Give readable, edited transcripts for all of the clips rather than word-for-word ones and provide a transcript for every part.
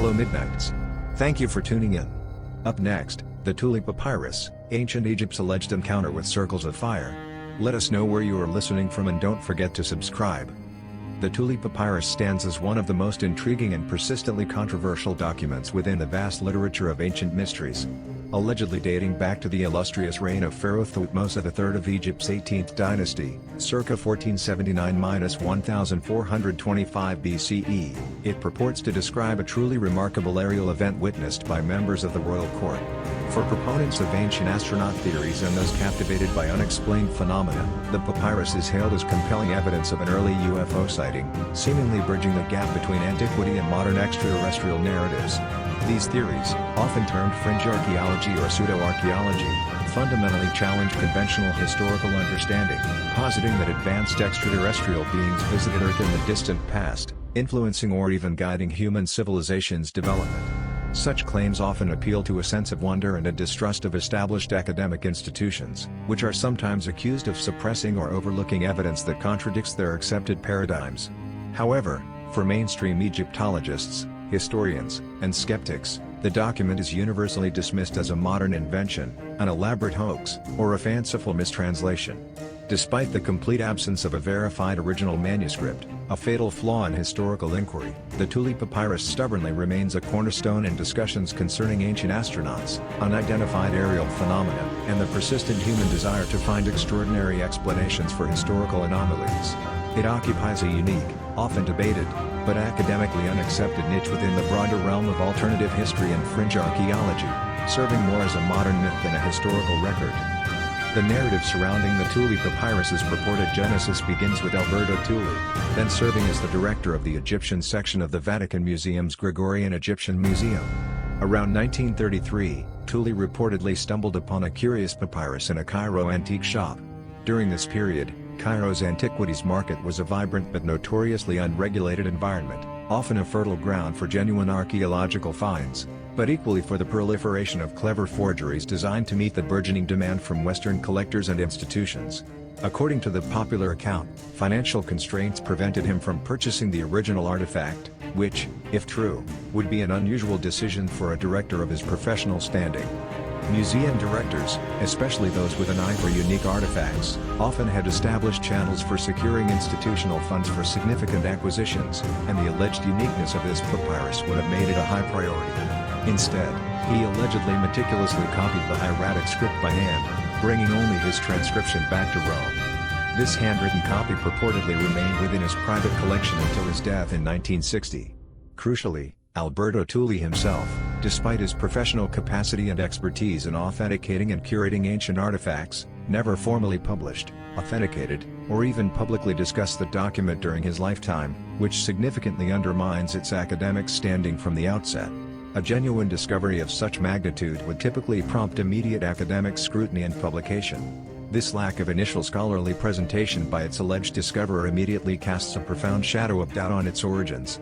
Hello Midnights. Thank you for tuning in. Up next, the Tulli Papyrus, ancient Egypt's alleged encounter with circles of fire. Let us know where you are listening from and don't forget to subscribe. The Tulli Papyrus stands as one of the most intriguing and persistently controversial documents within the vast literature of ancient mysteries. Allegedly dating back to the illustrious reign of Pharaoh Thutmose III of Egypt's 18th dynasty, circa 1479–1425 BCE, it purports to describe a truly remarkable aerial event witnessed by members of the royal court. For proponents of ancient astronaut theories and those captivated by unexplained phenomena, the papyrus is hailed as compelling evidence of an early UFO sighting, seemingly bridging the gap between antiquity and modern extraterrestrial narratives. These theories, often termed fringe archaeology or pseudo-archaeology, fundamentally challenge conventional historical understanding, positing that advanced extraterrestrial beings visited Earth in the distant past, influencing or even guiding human civilization's development. Such claims often appeal to a sense of wonder and a distrust of established academic institutions, which are sometimes accused of suppressing or overlooking evidence that contradicts their accepted paradigms. However, for mainstream Egyptologists, historians, and skeptics, the document is universally dismissed as a modern invention, an elaborate hoax, or a fanciful mistranslation. Despite the complete absence of a verified original manuscript, a fatal flaw in historical inquiry, the Tulli Papyrus stubbornly remains a cornerstone in discussions concerning ancient astronauts, unidentified aerial phenomena, and the persistent human desire to find extraordinary explanations for historical anomalies. It occupies a unique, often debated, but academically unaccepted niche within the broader realm of alternative history and fringe archaeology, serving more as a modern myth than a historical record. The narrative surrounding the Tulli Papyrus's purported genesis begins with Pharaoh Thutmose, then serving as the director of the Egyptian section of the Vatican Museum's Gregorian Egyptian Museum. Around 1933, Thutmose reportedly stumbled upon a curious papyrus in a Cairo antique shop. During this period, Cairo's antiquities market was a vibrant but notoriously unregulated environment, often a fertile ground for genuine archaeological finds, but equally for the proliferation of clever forgeries designed to meet the burgeoning demand from Western collectors and institutions. According to the popular account, financial constraints prevented him from purchasing the original artifact, which, if true, would be an unusual decision for a director of his professional standing. Museum directors, especially those with an eye for unique artifacts, often had established channels for securing institutional funds for significant acquisitions, and the alleged uniqueness of this papyrus would have made it a high priority. Instead, he allegedly meticulously copied the hieratic script by hand, bringing only his transcription back to Rome. This handwritten copy purportedly remained within his private collection until his death in 1960. Crucially, Alberto Thutmose himself, despite his professional capacity and expertise in authenticating and curating ancient artifacts, never formally published, authenticated, or even publicly discussed the document during his lifetime, which significantly undermines its academic standing from the outset. A genuine discovery of such magnitude would typically prompt immediate academic scrutiny and publication. This lack of initial scholarly presentation by its alleged discoverer immediately casts a profound shadow of doubt on its origins.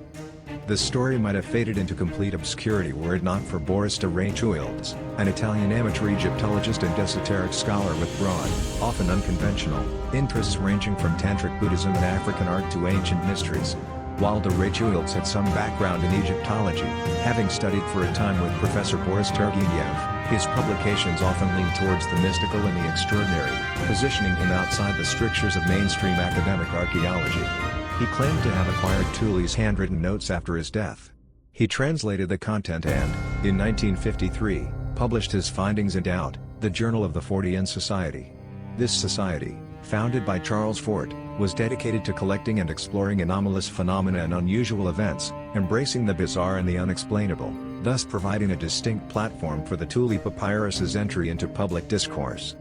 The story might have faded into complete obscurity were it not for Boris de Raichouildes, an Italian amateur Egyptologist and esoteric scholar with broad, often unconventional, interests ranging from Tantric Buddhism and African art to ancient mysteries. While de Raichouildes had some background in Egyptology, having studied for a time with Professor Boris Turgenev, his publications often lean towards the mystical and the extraordinary, positioning him outside the strictures of mainstream academic archaeology. He claimed to have acquired Thutmose's handwritten notes after his death. He translated the content and, in 1953, published his findings in Doubt, the Journal of the Fortean Society. This society, founded by Charles Fort, was dedicated to collecting and exploring anomalous phenomena and unusual events, embracing the bizarre and the unexplainable, thus providing a distinct platform for the Tulli Papyrus's entry into public discourse.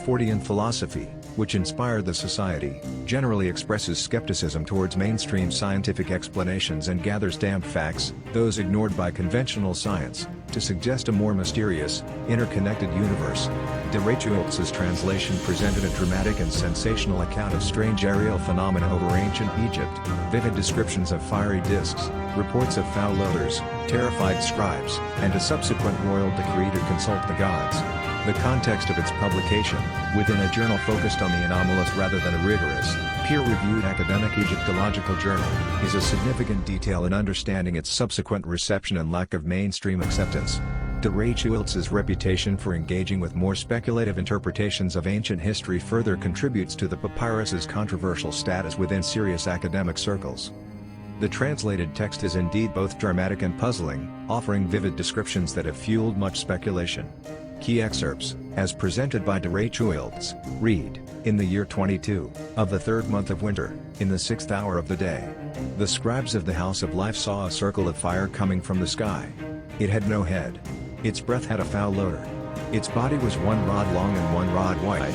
Fortean philosophy, which inspired the society, generally expresses skepticism towards mainstream scientific explanations and gathers damp facts, those ignored by conventional science, to suggest a more mysterious, interconnected universe. De Raichouildes' translation presented a dramatic and sensational account of strange aerial phenomena over ancient Egypt, vivid descriptions of fiery discs, reports of foul odors, terrified scribes, and a subsequent royal decree to consult the gods. The context of its publication, within a journal focused on the anomalous rather than a rigorous, peer-reviewed academic Egyptological journal, is a significant detail in understanding its subsequent reception and lack of mainstream acceptance. De Rehchueltz's reputation for engaging with more speculative interpretations of ancient history further contributes to the papyrus's controversial status within serious academic circles. The translated text is indeed both dramatic and puzzling, offering vivid descriptions that have fueled much speculation. Key excerpts, as presented by de Rehchueltz, read, "In the year 22, of the third month of winter, in the 6th hour of the day, the scribes of the House of Life saw a circle of fire coming from the sky. It had no head. Its breath had a foul odor. Its body was 1 rod long and 1 rod wide.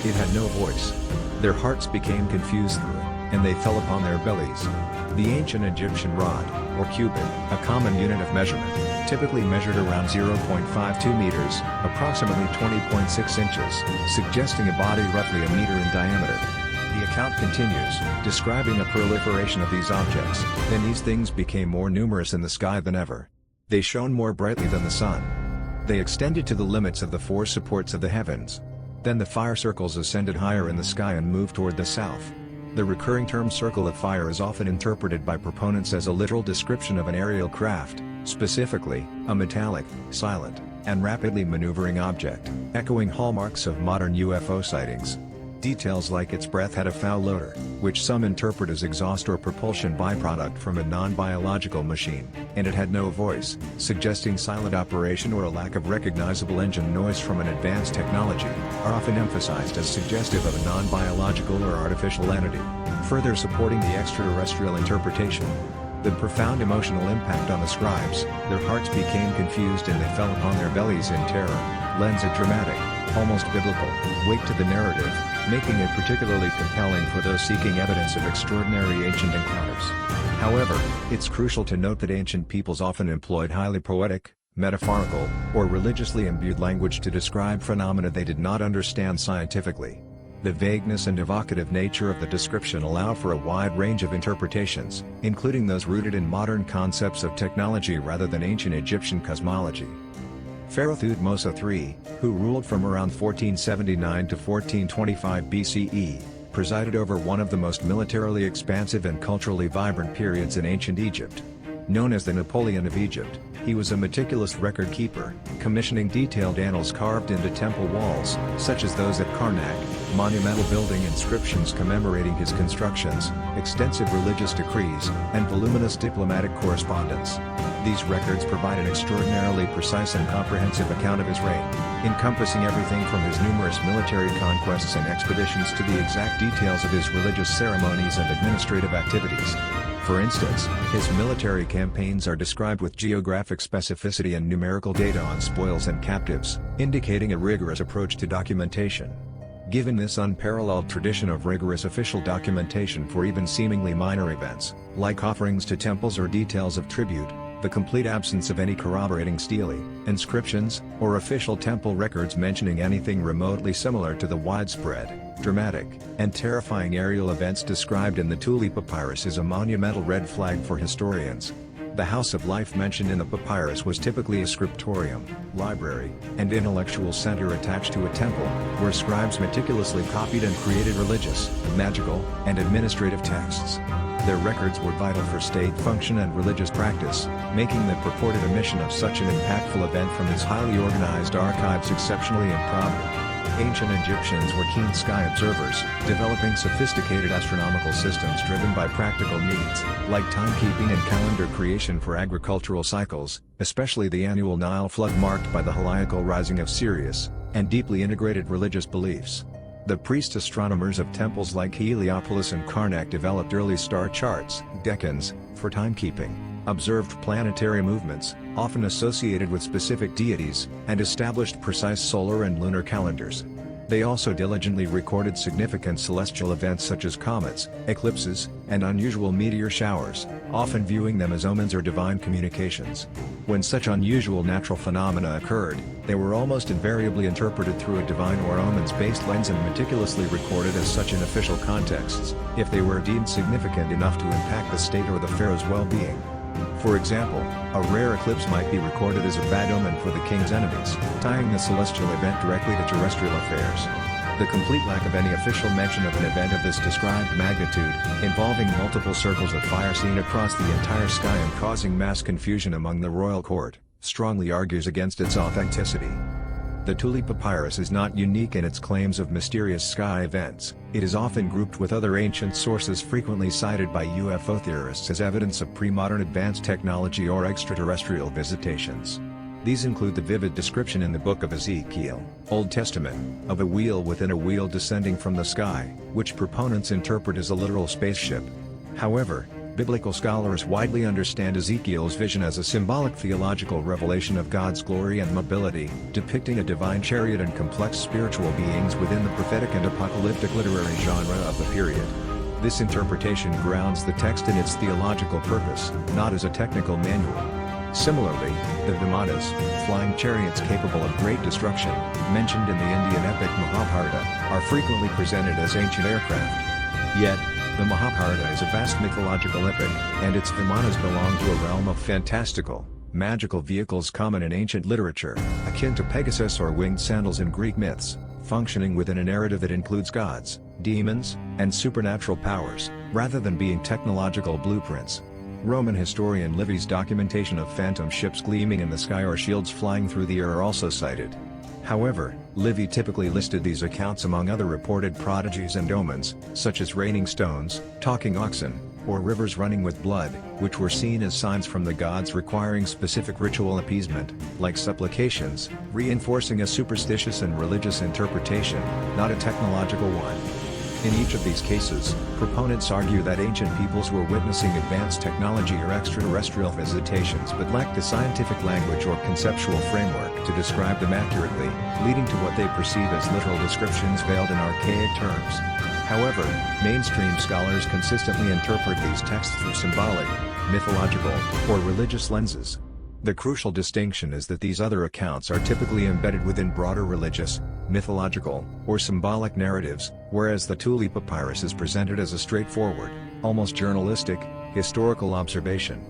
It had no voice. Their hearts became confused through it, and they fell upon their bellies." The ancient Egyptian rod, or cubit, a common unit of measurement, typically measured around 0.52 meters, approximately 20.6 inches, suggesting a body roughly a meter in diameter. The account continues, describing a proliferation of these objects. "Then these things became more numerous in the sky than ever. They shone more brightly than the sun. They extended to the limits of the 4 supports of the heavens. Then the fire circles ascended higher in the sky and moved toward the south." The recurring term circle of fire is often interpreted by proponents as a literal description of an aerial craft, specifically, a metallic, silent, and rapidly maneuvering object, echoing hallmarks of modern UFO sightings. Details like its breath had a foul odor, which some interpret as exhaust or propulsion byproduct from a non-biological machine, and it had no voice, suggesting silent operation or a lack of recognizable engine noise from an advanced technology, are often emphasized as suggestive of a non-biological or artificial entity, further supporting the extraterrestrial interpretation. The profound emotional impact on the scribes, their hearts became confused and they fell upon their bellies in terror, lends a dramatic, almost biblical, weight to the narrative, making it particularly compelling for those seeking evidence of extraordinary ancient encounters. However, it's crucial to note that ancient peoples often employed highly poetic, metaphorical, or religiously imbued language to describe phenomena they did not understand scientifically. The vagueness and evocative nature of the description allow for a wide range of interpretations, including those rooted in modern concepts of technology rather than ancient Egyptian cosmology. Pharaoh Thutmose III, who ruled from around 1479 to 1425 BCE, presided over one of the most militarily expansive and culturally vibrant periods in ancient Egypt. Known as the Napoleon of Egypt, he was a meticulous record keeper, commissioning detailed annals carved into temple walls, such as those at Karnak, monumental building inscriptions commemorating his constructions, extensive religious decrees, and voluminous diplomatic correspondence. These records provide an extraordinarily precise and comprehensive account of his reign, encompassing everything from his numerous military conquests and expeditions to the exact details of his religious ceremonies and administrative activities. For instance, his military campaigns are described with geographic specificity and numerical data on spoils and captives, indicating a rigorous approach to documentation. Given this unparalleled tradition of rigorous official documentation for even seemingly minor events, like offerings to temples or details of tribute, the complete absence of any corroborating stele, inscriptions, or official temple records mentioning anything remotely similar to the widespread, dramatic, and terrifying aerial events described in the Tulli Papyrus is a monumental red flag for historians. The House of Life mentioned in the papyrus was typically a scriptorium, library, and intellectual center attached to a temple, where scribes meticulously copied and created religious, magical, and administrative texts. Their records were vital for state function and religious practice, making the purported omission of such an impactful event from these highly organized archives exceptionally improbable. Ancient Egyptians were keen sky observers, developing sophisticated astronomical systems driven by practical needs, like timekeeping and calendar creation for agricultural cycles, especially the annual Nile flood marked by the heliacal rising of Sirius, and deeply integrated religious beliefs. The priest astronomers of temples like Heliopolis and Karnak developed early star charts, decans, for timekeeping, observed planetary movements, often associated with specific deities, and established precise solar and lunar calendars. They also diligently recorded significant celestial events such as comets, eclipses, and unusual meteor showers, often viewing them as omens or divine communications. When such unusual natural phenomena occurred, they were almost invariably interpreted through a divine or omens-based lens and meticulously recorded as such in official contexts, if they were deemed significant enough to impact the state or the pharaoh's well-being. For example, a rare eclipse might be recorded as a bad omen for the king's enemies, tying the celestial event directly to terrestrial affairs. The complete lack of any official mention of an event of this described magnitude, involving multiple circles of fire seen across the entire sky and causing mass confusion among the royal court, strongly argues against its authenticity. The Tulli Papyrus is not unique in its claims of mysterious sky events. It is often grouped with other ancient sources frequently cited by UFO theorists as evidence of pre-modern advanced technology or extraterrestrial visitations. These include the vivid description in the Book of Ezekiel, Old Testament, of a wheel within a wheel descending from the sky, which proponents interpret as a literal spaceship. However, biblical scholars widely understand Ezekiel's vision as a symbolic theological revelation of God's glory and mobility, depicting a divine chariot and complex spiritual beings within the prophetic and apocalyptic literary genre of the period. This interpretation grounds the text in its theological purpose, not as a technical manual. Similarly, the Vimanas, flying chariots capable of great destruction, mentioned in the Indian epic Mahabharata, are frequently presented as ancient aircraft. Yet, the Mahabharata is a vast mythological epic, and its Vimanas belong to a realm of fantastical, magical vehicles common in ancient literature, akin to Pegasus or winged sandals in Greek myths, functioning within a narrative that includes gods, demons, and supernatural powers, rather than being technological blueprints. Roman historian Livy's documentation of phantom ships gleaming in the sky or shields flying through the air are also cited. However, Livy typically listed these accounts among other reported prodigies and omens, such as raining stones, talking oxen, or rivers running with blood, which were seen as signs from the gods requiring specific ritual appeasement, like supplications, reinforcing a superstitious and religious interpretation, not a technological one. In each of these cases, proponents argue that ancient peoples were witnessing advanced technology or extraterrestrial visitations but lacked the scientific language or conceptual framework to describe them accurately, leading to what they perceive as literal descriptions veiled in archaic terms. However, mainstream scholars consistently interpret these texts through symbolic, mythological, or religious lenses. The crucial distinction is that these other accounts are typically embedded within broader religious, mythological, or symbolic narratives, whereas the Tulli Papyrus is presented as a straightforward, almost journalistic, historical observation.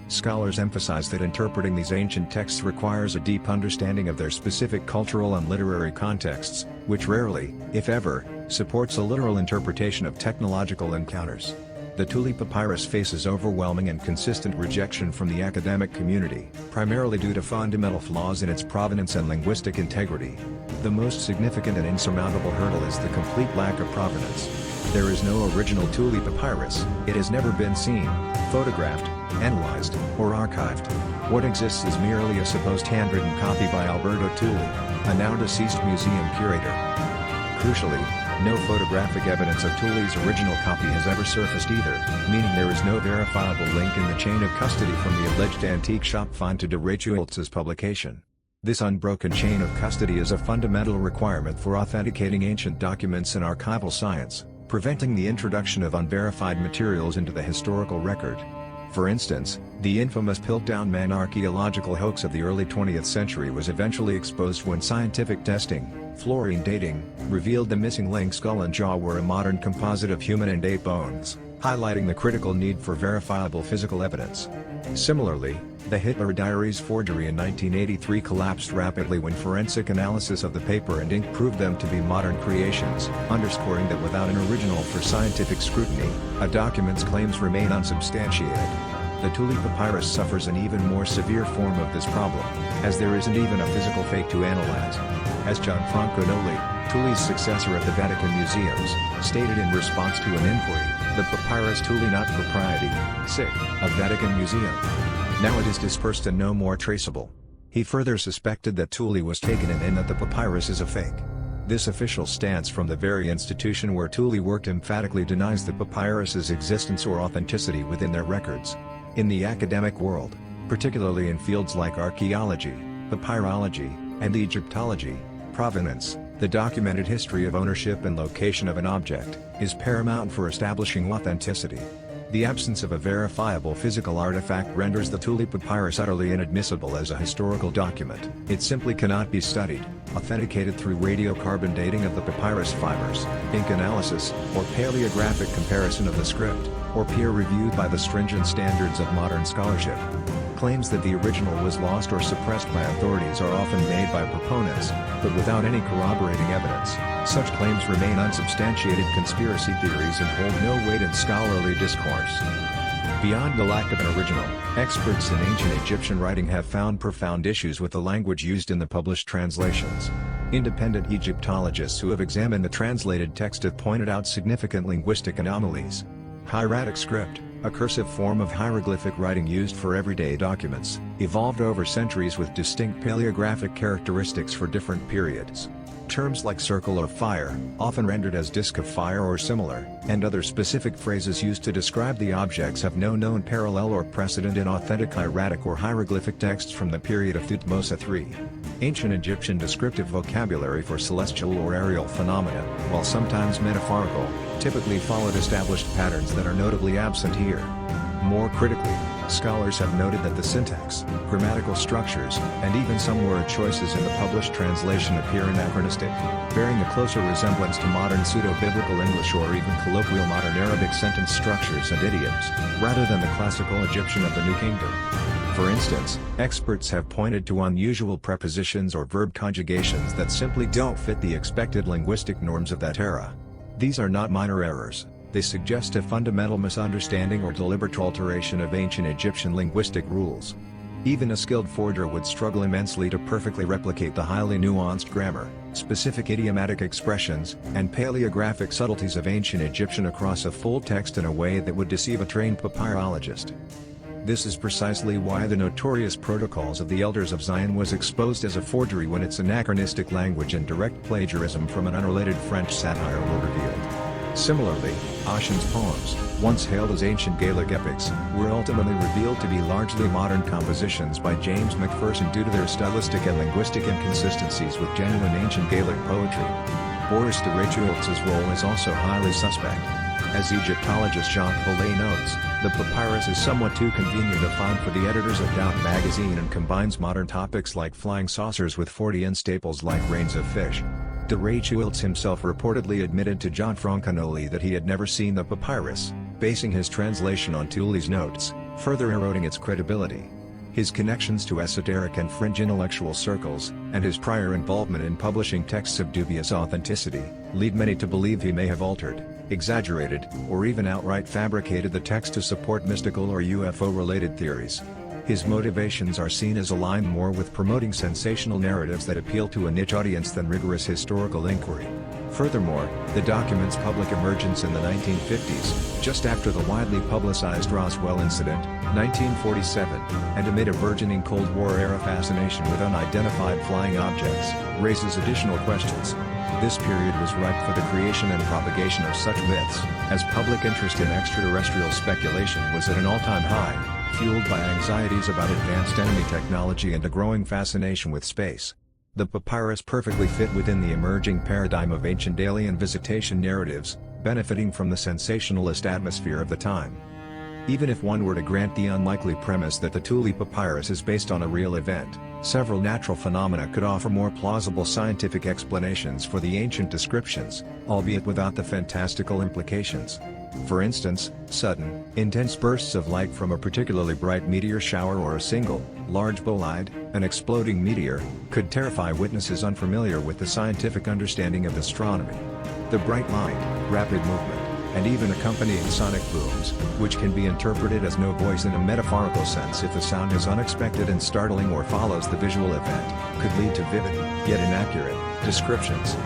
Scholars emphasize that interpreting these ancient texts requires a deep understanding of their specific cultural and literary contexts, which rarely, if ever, supports a literal interpretation of technological encounters. The Tulli Papyrus faces overwhelming and consistent rejection from the academic community, primarily due to fundamental flaws in its provenance and linguistic integrity. The most significant and insurmountable hurdle is the complete lack of provenance. There is no original Tulli Papyrus, it has never been seen, photographed, analyzed, or archived. What exists is merely a supposed handwritten copy by Alberto Tulli, a now deceased museum curator. Crucially, no photographic evidence of Tulli's original copy has ever surfaced either, meaning there is no verifiable link in the chain of custody from the alleged antique shop find to de Rechueltz's publication. This unbroken chain of custody is a fundamental requirement for authenticating ancient documents in archival science, preventing the introduction of unverified materials into the historical record. For instance, the infamous Piltdown Man archaeological hoax of the early 20th century was eventually exposed when scientific testing, fluorine dating, revealed the missing link skull and jaw were a modern composite of human and ape bones, highlighting the critical need for verifiable physical evidence. Similarly, the Hitler Diaries forgery in 1983 collapsed rapidly when forensic analysis of the paper and ink proved them to be modern creations, underscoring that without an original for scientific scrutiny, a document's claims remain unsubstantiated. The Tulli Papyrus suffers an even more severe form of this problem, as there isn't even a physical fake to analyze. As Gianfranco Noli, Tulli's successor at the Vatican Museums, stated in response to an inquiry, the Papyrus Tulli not propriety, sic, of Vatican Museum. Now it is dispersed and no more traceable. He further suspected that Tulli was taken in and that the papyrus is a fake. This official stance from the very institution where Tulli worked emphatically denies the papyrus's existence or authenticity within their records. In the academic world, particularly in fields like archaeology, papyrology, and Egyptology, provenance, the documented history of ownership and location of an object, is paramount for establishing authenticity. The absence of a verifiable physical artifact renders the Tulli Papyrus utterly inadmissible as a historical document. It simply cannot be studied, authenticated through radiocarbon dating of the papyrus fibers, ink analysis, or paleographic comparison of the script, or peer-reviewed by the stringent standards of modern scholarship. Claims that the original was lost or suppressed by authorities are often made by proponents, but without any corroborating evidence. Such claims remain unsubstantiated conspiracy theories and hold no weight in scholarly discourse. Beyond the lack of an original, experts in ancient Egyptian writing have found profound issues with the language used in the published translations. Independent Egyptologists who have examined the translated text have pointed out significant linguistic anomalies. Hieratic script, a cursive form of hieroglyphic writing used for everyday documents, evolved over centuries with distinct paleographic characteristics for different periods. Terms like circle or fire, often rendered as disk of fire or similar, and other specific phrases used to describe the objects have no known parallel or precedent in authentic hieratic or hieroglyphic texts from the period of Thutmose III. Ancient Egyptian descriptive vocabulary for celestial or aerial phenomena, while sometimes metaphorical, typically followed established patterns that are notably absent here. More critically, scholars have noted that the syntax, grammatical structures, and even some word choices in the published translation appear anachronistic, bearing a closer resemblance to modern pseudo-biblical English or even colloquial modern Arabic sentence structures and idioms, rather than the classical Egyptian of the New Kingdom. For instance, experts have pointed to unusual prepositions or verb conjugations that simply don't fit the expected linguistic norms of that era. These are not minor errors. They suggest a fundamental misunderstanding or deliberate alteration of ancient Egyptian linguistic rules. Even a skilled forger would struggle immensely to perfectly replicate the highly nuanced grammar, specific idiomatic expressions, and paleographic subtleties of ancient Egyptian across a full text in a way that would deceive a trained papyrologist. This is precisely why the notorious Protocols of the Elders of Zion was exposed as a forgery when its anachronistic language and direct plagiarism from an unrelated French satire were revealed. Similarly, Ossian's poems, once hailed as ancient Gaelic epics, were ultimately revealed to be largely modern compositions by James Macpherson due to their stylistic and linguistic inconsistencies with genuine ancient Gaelic poetry. Boris de Ritualt's role is also highly suspect. As Egyptologist Jacques Vallée notes, the papyrus is somewhat too convenient a find for the editors of Doubt magazine and combines modern topics like flying saucers with Fortean staples like grains of fish. De Ritualts himself reportedly admitted to John Franconnoli that he had never seen the papyrus, basing his translation on Tulli's notes, further eroding its credibility. His connections to esoteric and fringe intellectual circles, and his prior involvement in publishing texts of dubious authenticity, lead many to believe he may have altered, exaggerated, or even outright fabricated the text to support mystical or UFO-related theories. His motivations are seen as aligned more with promoting sensational narratives that appeal to a niche audience than rigorous historical inquiry. Furthermore, the document's public emergence in the 1950s, just after the widely publicized Roswell incident, 1947, and amid a burgeoning Cold War-era fascination with unidentified flying objects, raises additional questions. This period was ripe for the creation and propagation of such myths, as public interest in extraterrestrial speculation was at an all-time high, fueled by anxieties about advanced enemy technology and a growing fascination with space. The papyrus perfectly fit within the emerging paradigm of ancient alien visitation narratives, benefiting from the sensationalist atmosphere of the time. Even if one were to grant the unlikely premise that the Tulli Papyrus is based on a real event, several natural phenomena could offer more plausible scientific explanations for the ancient descriptions, albeit without the fantastical implications. For instance, sudden, intense bursts of light from a particularly bright meteor shower or a single, large bolide, an exploding meteor, could terrify witnesses unfamiliar with the scientific understanding of astronomy. The bright light, rapid movement, and even accompanying sonic booms, which can be interpreted as no voice in a metaphorical sense if the sound is unexpected and startling or follows the visual event, could lead to vivid, yet inaccurate, descriptions.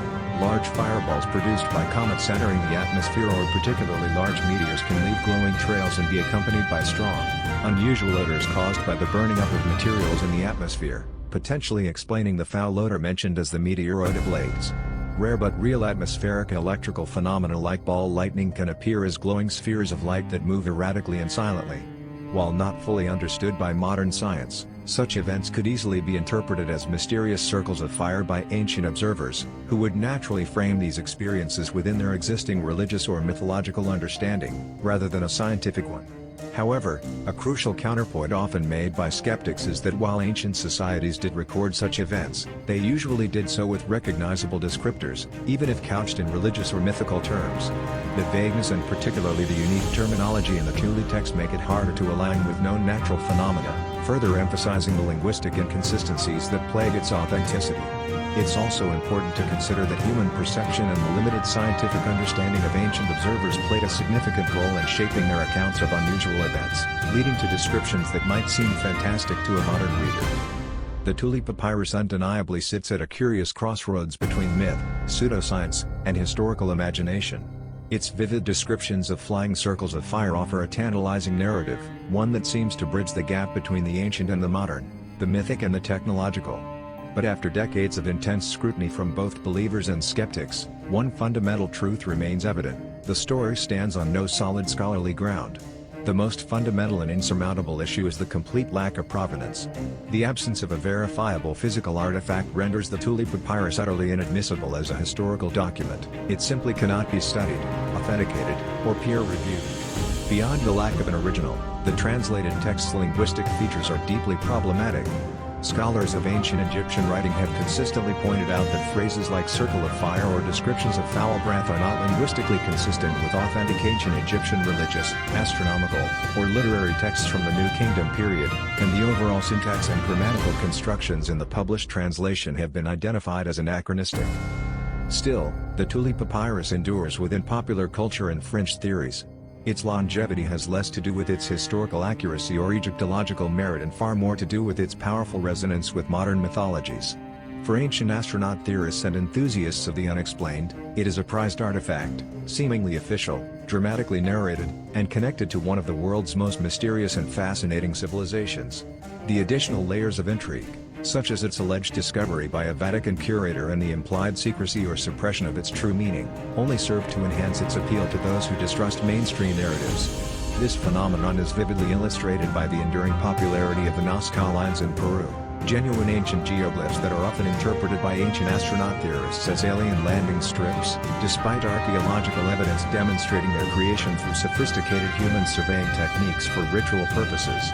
Large fireballs produced by comets entering the atmosphere or particularly large meteors can leave glowing trails and be accompanied by strong, unusual odors caused by the burning up of materials in the atmosphere, potentially explaining the foul odor mentioned as the meteoroid blades. Rare but real atmospheric electrical phenomena like ball lightning can appear as glowing spheres of light that move erratically and silently. While not fully understood by modern science, such events could easily be interpreted as mysterious circles of fire by ancient observers, who would naturally frame these experiences within their existing religious or mythological understanding, rather than a scientific one. However, a crucial counterpoint often made by skeptics is that while ancient societies did record such events, they usually did so with recognizable descriptors, even if couched in religious or mythical terms. The vagueness and particularly the unique terminology in the Tulli text make it harder to align with known natural phenomena, further emphasizing the linguistic inconsistencies that plague its authenticity. It's also important to consider that human perception and the limited scientific understanding of ancient observers played a significant role in shaping their accounts of unusual events, leading to descriptions that might seem fantastic to a modern reader. The Tulli Papyrus undeniably sits at a curious crossroads between myth, pseudoscience, and historical imagination. Its vivid descriptions of flying circles of fire offer a tantalizing narrative, one that seems to bridge the gap between the ancient and the modern, the mythic and the technological. But after decades of intense scrutiny from both believers and skeptics, one fundamental truth remains evident: the story stands on no solid scholarly ground. The most fundamental and insurmountable issue is the complete lack of provenance. The absence of a verifiable physical artifact renders the Tulli Papyrus utterly inadmissible as a historical document. It simply cannot be studied, authenticated, or peer-reviewed. Beyond the lack of an original, the translated text's linguistic features are deeply problematic. Scholars of ancient Egyptian writing have consistently pointed out that phrases like circle of fire or descriptions of foul breath are not linguistically consistent with authentic ancient Egyptian religious, astronomical, or literary texts from the New Kingdom period, and the overall syntax and grammatical constructions in the published translation have been identified as anachronistic. Still, the Tulli Papyrus endures within popular culture and fringe theories. Its longevity has less to do with its historical accuracy or Egyptological merit and far more to do with its powerful resonance with modern mythologies. For ancient astronaut theorists and enthusiasts of the unexplained, it is a prized artifact, seemingly official, dramatically narrated, and connected to one of the world's most mysterious and fascinating civilizations. The additional layers of intrigue, such as its alleged discovery by a Vatican curator and the implied secrecy or suppression of its true meaning, only serve to enhance its appeal to those who distrust mainstream narratives. This phenomenon is vividly illustrated by the enduring popularity of the Nazca lines in Peru, genuine ancient geoglyphs that are often interpreted by ancient astronaut theorists as alien landing strips, despite archaeological evidence demonstrating their creation through sophisticated human surveying techniques for ritual purposes.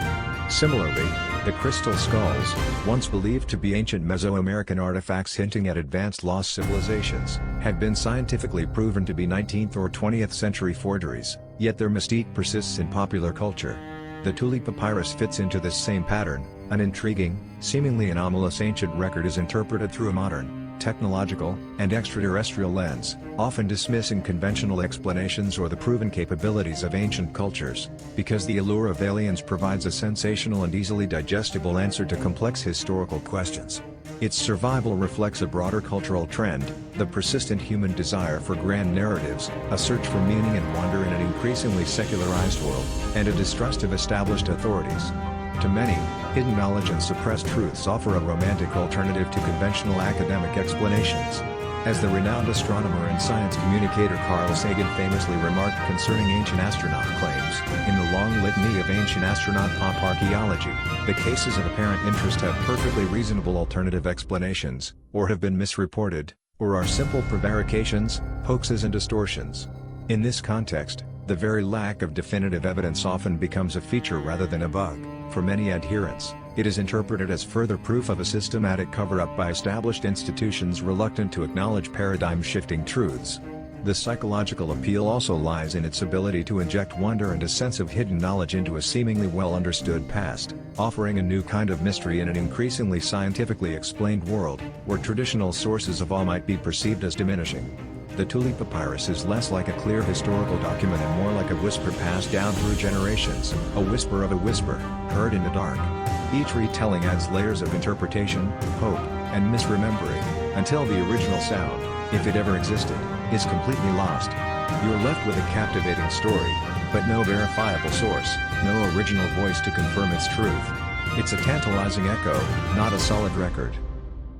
Similarly, the crystal skulls, once believed to be ancient Mesoamerican artifacts hinting at advanced lost civilizations, have been scientifically proven to be 19th or 20th century forgeries, yet their mystique persists in popular culture. The Tulli Papyrus fits into this same pattern. An intriguing, seemingly anomalous ancient record is interpreted through a modern, technological, and extraterrestrial lens, often dismissing conventional explanations or the proven capabilities of ancient cultures, because the allure of aliens provides a sensational and easily digestible answer to complex historical questions. Its survival reflects a broader cultural trend, the persistent human desire for grand narratives, a search for meaning and wonder in an increasingly secularized world, and a distrust of established authorities. To many, hidden knowledge and suppressed truths offer a romantic alternative to conventional academic explanations. As the renowned astronomer and science communicator Carl Sagan famously remarked concerning ancient astronaut claims, in the long litany of ancient astronaut pop archaeology, the cases of apparent interest have perfectly reasonable alternative explanations, or have been misreported, or are simple prevarications, hoaxes and distortions. In this context, the very lack of definitive evidence often becomes a feature rather than a bug. For many adherents, it is interpreted as further proof of a systematic cover-up by established institutions reluctant to acknowledge paradigm-shifting truths. The psychological appeal also lies in its ability to inject wonder and a sense of hidden knowledge into a seemingly well-understood past, offering a new kind of mystery in an increasingly scientifically explained world, where traditional sources of awe might be perceived as diminishing. The Tulli Papyrus is less like a clear historical document and more like a whisper passed down through generations, a whisper of a whisper, heard in the dark. Each retelling adds layers of interpretation, hope, and misremembering, until the original sound, if it ever existed, is completely lost. You're left with a captivating story, but no verifiable source, no original voice to confirm its truth. It's a tantalizing echo, not a solid record.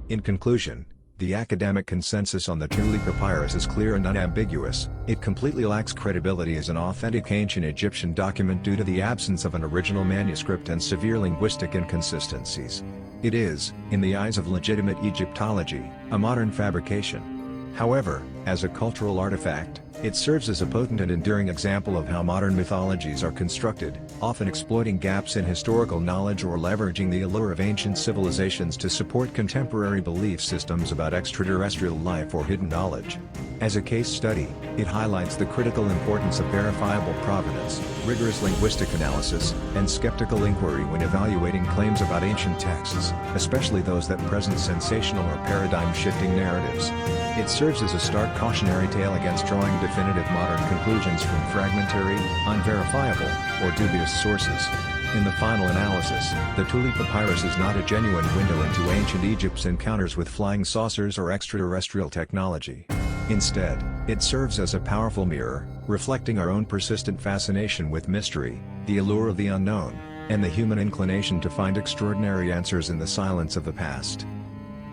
In conclusion, the academic consensus on the Tulli Papyrus is clear and unambiguous. It completely lacks credibility as an authentic ancient Egyptian document due to the absence of an original manuscript and severe linguistic inconsistencies. It is, in the eyes of legitimate Egyptology, a modern fabrication. However, as a cultural artifact, It serves as a potent and enduring example of how modern mythologies are constructed, often exploiting gaps in historical knowledge or leveraging the allure of ancient civilizations to support contemporary belief systems about extraterrestrial life or hidden knowledge. As a case study, it highlights the critical importance of verifiable provenance, rigorous linguistic analysis, and skeptical inquiry when evaluating claims about ancient texts, especially those that present sensational or paradigm-shifting narratives. It serves as a stark cautionary tale against drawing definitive modern conclusions from fragmentary, unverifiable, or dubious sources. In the final analysis, the Tulli Papyrus is not a genuine window into ancient Egypt's encounters with flying saucers or extraterrestrial technology. Instead, it serves as a powerful mirror, reflecting our own persistent fascination with mystery, the allure of the unknown, and the human inclination to find extraordinary answers in the silence of the past.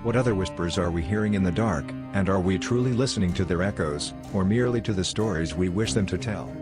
What other whispers are we hearing in the dark, and are we truly listening to their echoes, or merely to the stories we wish them to tell?